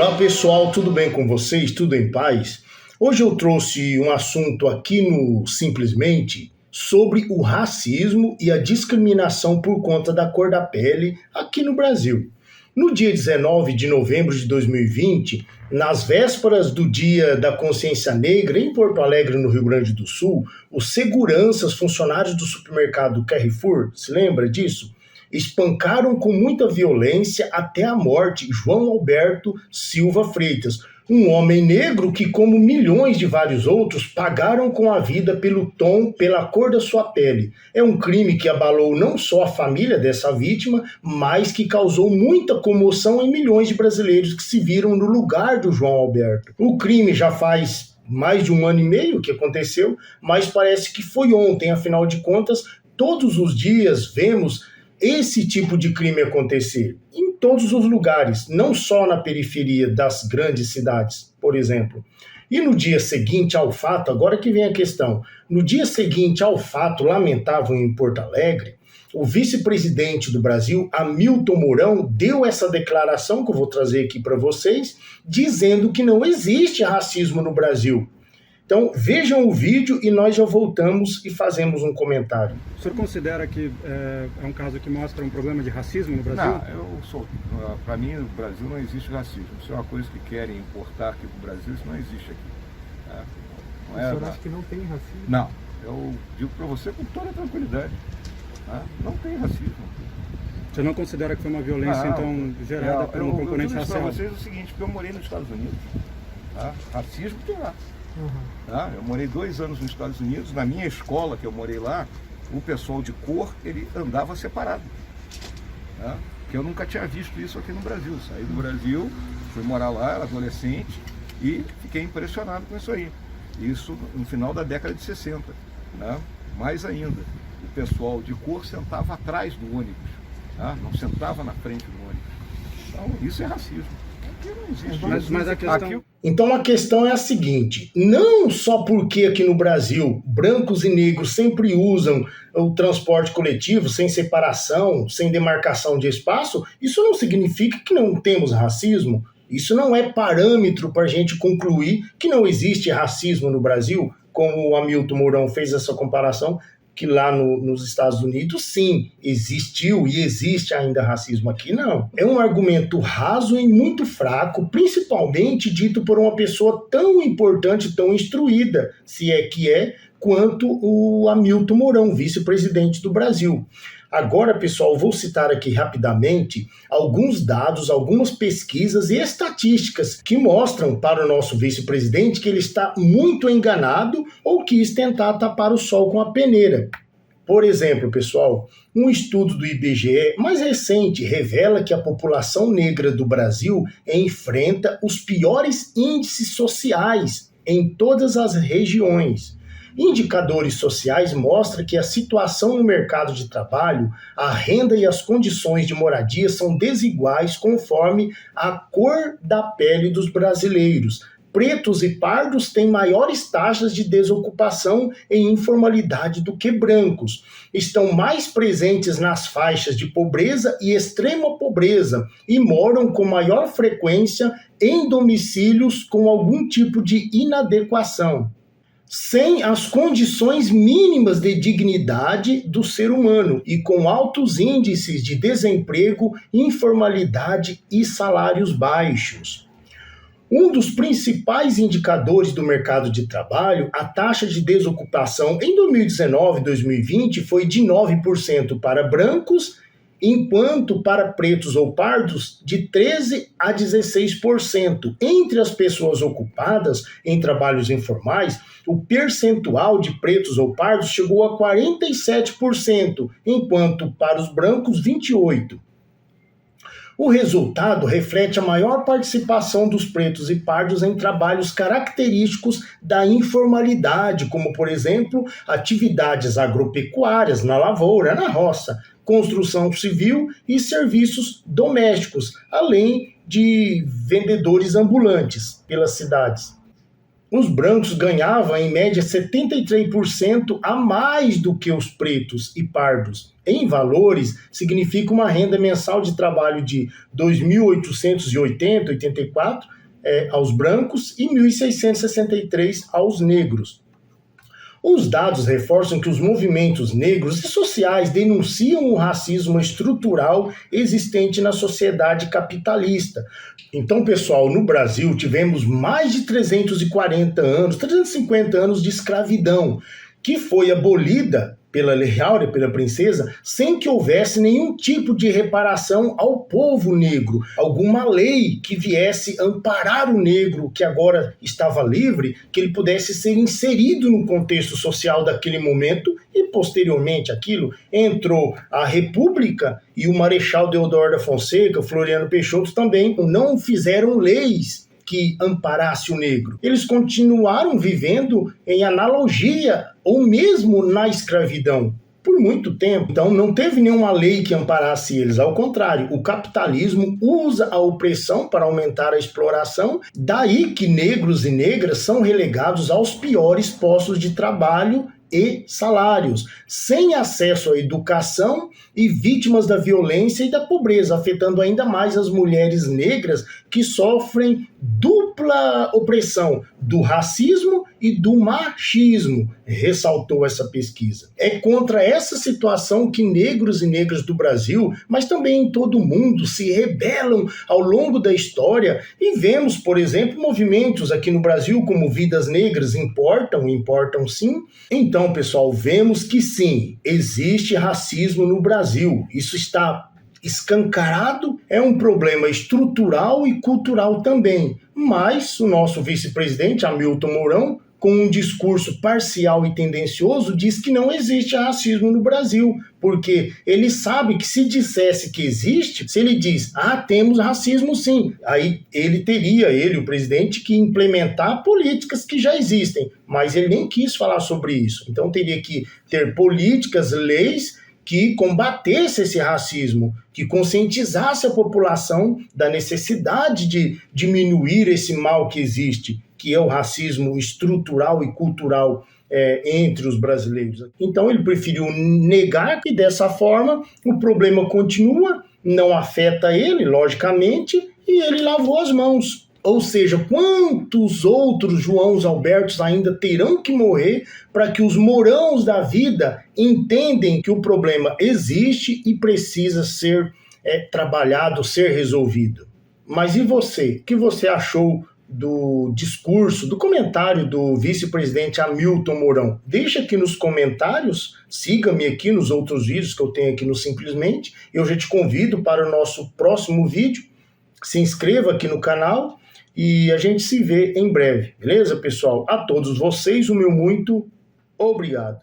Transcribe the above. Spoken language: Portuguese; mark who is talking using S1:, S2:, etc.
S1: Olá pessoal, tudo bem com vocês? Tudo em paz? Hoje eu trouxe um assunto aqui no Simplesmente sobre o racismo e a discriminação por conta da cor da pele aqui no Brasil. No dia 19 de novembro de 2020, nas vésperas do Dia da Consciência Negra em Porto Alegre, no Rio Grande do Sul, os seguranças, funcionários do supermercado Carrefour, se lembra disso? Espancaram com muita violência até a morte João Alberto Silva Freitas, um homem negro que, como milhões de vários outros, pagaram com a vida pelo tom, pela cor da sua pele. É um crime que abalou não só a família dessa vítima, mas que causou muita comoção em milhões de brasileiros que se viram no lugar do João Alberto. O crime já faz mais de 1 ano e meio que aconteceu, mas parece que foi ontem, afinal de contas, todos os dias vemos esse tipo de crime acontecer em todos os lugares, não só na periferia das grandes cidades, por exemplo. E no dia seguinte ao fato, agora que vem a questão, no dia seguinte ao fato lamentável em Porto Alegre, o vice-presidente do Brasil, Hamilton Mourão, deu essa declaração que eu vou trazer aqui para vocês, dizendo que não existe racismo no Brasil. Então, vejam o vídeo e nós já voltamos e fazemos um comentário.
S2: O senhor considera que é um caso que mostra um problema de racismo no Brasil?
S3: Não, para mim, no Brasil não existe racismo. Isso é uma coisa que querem importar aqui para o Brasil, isso não existe aqui. Tá?
S2: O senhor acha que não tem racismo?
S3: Não, eu digo para você com toda tranquilidade. Tá? Não tem racismo.
S2: Você não considera que foi uma violência, então, gerada por um componente racial?
S3: Eu digo para vocês o seguinte, porque eu morei nos Estados Unidos. Tá? Racismo tem lá. Tá? Eu morei 2 anos nos Estados Unidos, na minha escola que eu morei lá, o pessoal de cor, ele andava separado. Tá? Que eu nunca tinha visto isso aqui no Brasil. Saí do Brasil, fui morar lá, era adolescente, e fiquei impressionado com isso aí. Isso no final da década de 60. Né? Mais ainda, o pessoal de cor sentava atrás do ônibus, tá? Não sentava na frente do ônibus. Então, isso é racismo. Aqui não existe.
S2: Mas a questão...
S1: Então a questão é a seguinte, não só porque aqui no Brasil brancos e negros sempre usam o transporte coletivo sem separação, sem demarcação de espaço, isso não significa que não temos racismo, isso não é parâmetro para a gente concluir que não existe racismo no Brasil, como o Hamilton Mourão fez essa comparação, que lá nos Estados Unidos, sim, existiu e existe ainda racismo. Aqui, não. É um argumento raso e muito fraco, principalmente dito por uma pessoa tão importante, tão instruída, se é que é, quanto o Hamilton Mourão, vice-presidente do Brasil. Agora, pessoal, vou citar aqui rapidamente alguns dados, algumas pesquisas e estatísticas que mostram para o nosso vice-presidente que ele está muito enganado ou quis tentar tapar o sol com a peneira. Por exemplo, pessoal, um estudo do IBGE mais recente revela que a população negra do Brasil enfrenta os piores índices sociais em todas as regiões. Indicadores sociais mostram que a situação no mercado de trabalho, a renda e as condições de moradia são desiguais conforme a cor da pele dos brasileiros. Pretos e pardos têm maiores taxas de desocupação e informalidade do que brancos. Estão mais presentes nas faixas de pobreza e extrema pobreza e moram com maior frequência em domicílios com algum tipo de inadequação, sem as condições mínimas de dignidade do ser humano e com altos índices de desemprego, informalidade e salários baixos. Um dos principais indicadores do mercado de trabalho, a taxa de desocupação em 2019 e 2020 foi de 9% para brancos, enquanto para pretos ou pardos, de 13% a 16%. Entre as pessoas ocupadas em trabalhos informais, o percentual de pretos ou pardos chegou a 47%, enquanto para os brancos, 28%. O resultado reflete a maior participação dos pretos e pardos em trabalhos característicos da informalidade, como, por exemplo, atividades agropecuárias, na lavoura, na roça, construção civil e serviços domésticos, além de vendedores ambulantes pelas cidades. os brancos ganhavam em média 73% a mais do que os pretos e pardos. Em valores, significa uma renda mensal de trabalho de 2.880,84 aos brancos e 1.663 aos negros. Os dados reforçam que os movimentos negros e sociais denunciam o racismo estrutural existente na sociedade capitalista. Então, pessoal, no Brasil tivemos mais de 350 anos de escravidão, que foi abolida pela Lei Áurea, pela princesa, sem que houvesse nenhum tipo de reparação ao povo negro, alguma lei que viesse amparar o negro que agora estava livre, que ele pudesse ser inserido no contexto social daquele momento, e posteriormente aquilo entrou a República e o Marechal Deodoro da Fonseca, Floriano Peixoto também não fizeram leis que amparasse o negro. Eles continuaram vivendo em analogia ou mesmo na escravidão por muito tempo. Então não teve nenhuma lei que amparasse eles. Ao contrário, o capitalismo usa a opressão para aumentar a exploração. Daí que negros e negras são relegados aos piores postos de trabalho e salários, sem acesso à educação e vítimas da violência e da pobreza, afetando ainda mais as mulheres negras que sofrem dupla opressão do racismo e do machismo, ressaltou essa pesquisa. É contra essa situação que negros e negras do Brasil, mas também em todo o mundo, se rebelam ao longo da história e vemos, por exemplo, movimentos aqui no Brasil como Vidas Negras importam sim. Então, pessoal, vemos que sim, existe racismo no Brasil. Isso está escancarado, é um problema estrutural e cultural também. Mas o nosso vice-presidente, Hamilton Mourão, com um discurso parcial e tendencioso, diz que não existe racismo no Brasil, porque ele sabe que se dissesse que existe, se ele diz, temos racismo sim, aí ele, o presidente, que implementar políticas que já existem, mas ele nem quis falar sobre isso. Então teria que ter políticas, leis, que combatesse esse racismo, que conscientizasse a população da necessidade de diminuir esse mal que existe, que é o racismo estrutural e cultural entre os brasileiros. Então ele preferiu negar que dessa forma o problema continua, não afeta ele, logicamente, e ele lavou as mãos. Ou seja, quantos outros Joãos Albertos ainda terão que morrer para que os Mourãos da vida entendem que o problema existe e precisa ser trabalhado, ser resolvido? Mas e você? O que você achou do discurso, do comentário do vice-presidente Hamilton Mourão? Deixa aqui nos comentários, siga-me aqui nos outros vídeos que eu tenho aqui no Simplesmente. Eu já te convido para o nosso próximo vídeo. Se inscreva aqui no canal. E a gente se vê em breve, beleza, pessoal? A todos vocês, o meu muito obrigado.